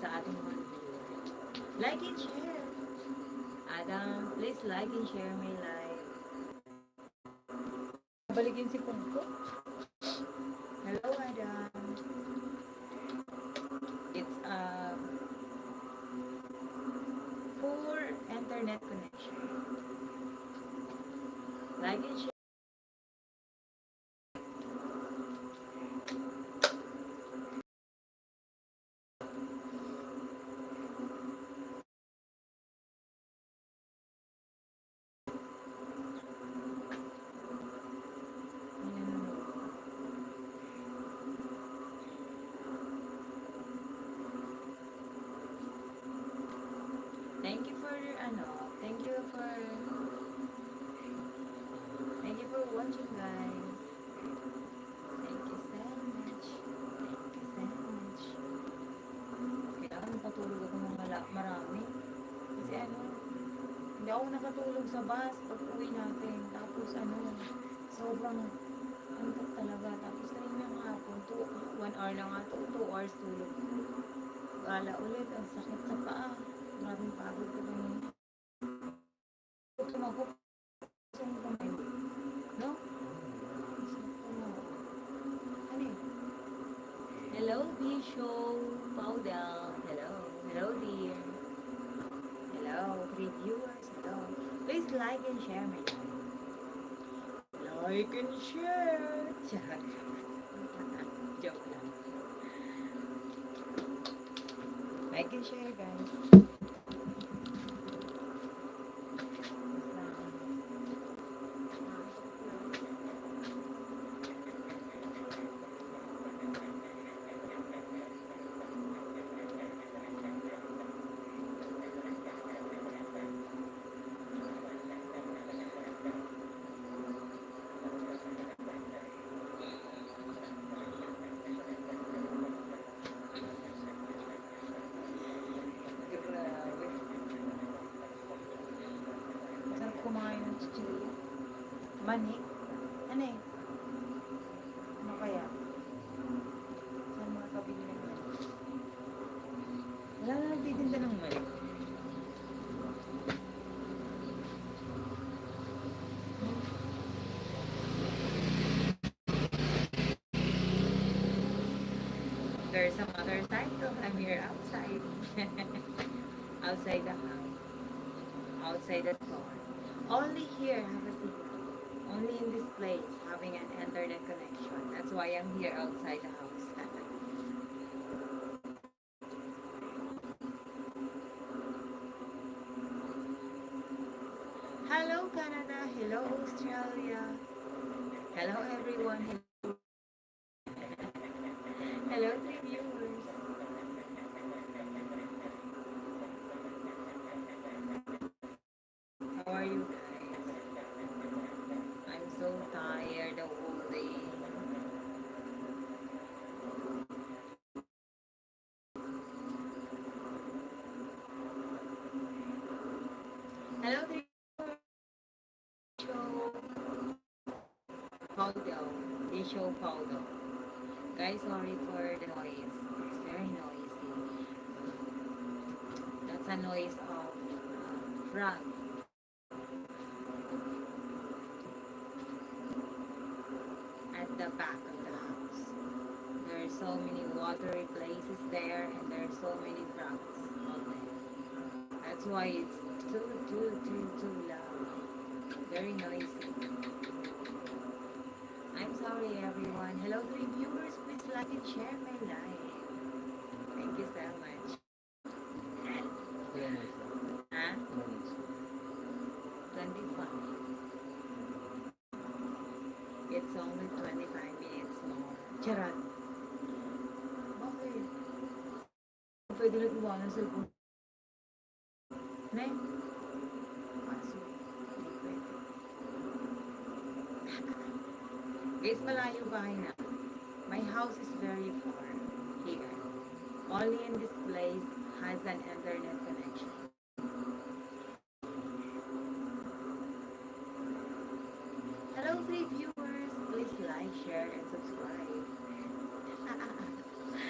sa ating mga viewer. Like and share. Adam, please like and share my live. Balikin si Pungko. Hello, Adam. It's a poor internet connection. Like and share. Thank you for thank you for watching, guys. Thank you so much. Thank you so much. Kailangan makatulog ako ng marami. Kasi hindi ako nakatulog sa bus pag uwi natin. Tapos sobrang antok talaga. Tapos kanina kahapon, 1 hour lang nga, 2 hours tulog. Wala ulit, ang sakit sa paa. Maraming pagod ko kanina. Tumagok. No? Hello, Bisho. Paudel. Hello. Hello, dear. Hello, 3 viewers. Hello. Please like and share my live. Like and share. Joke lang. Like and share, guys. Kumain ng chichirya. Mani? Ano eh? Ano kaya? Saan mga kabili ng mani? Wala na nagtitinda ng mani. There's some other cycle. I'm here outside. Outside the house. Outside the store. Only here have a signal. Only in this place having an internet connection. That's why I'm here outside the house. Hello Canada. Hello Australia. Hello everyone. Hello 3 viewers. How are you guys? I'm so tired the whole day. Hello 3 show Paudo. They show Paudo. Guys, sorry for the noise. It's very noisy. That's a noise of frog. At the back of the house. There are so many watery places there and there are so many frogs out there. That's why it's too loud. Very noisy. I'm sorry everyone. Hello 3 viewers. Please like and share my live. Thank you so much. Huh? 25. It's only 25 minutes more. Charot. Bakit? Pwede lang iwanan sa cellphone. Ne? Kaso, hindi pwede. Guys, malayo bahay na. My house is very far here. Only in this place has an internet connection. Hello 3 viewers. Please like, share, and subscribe.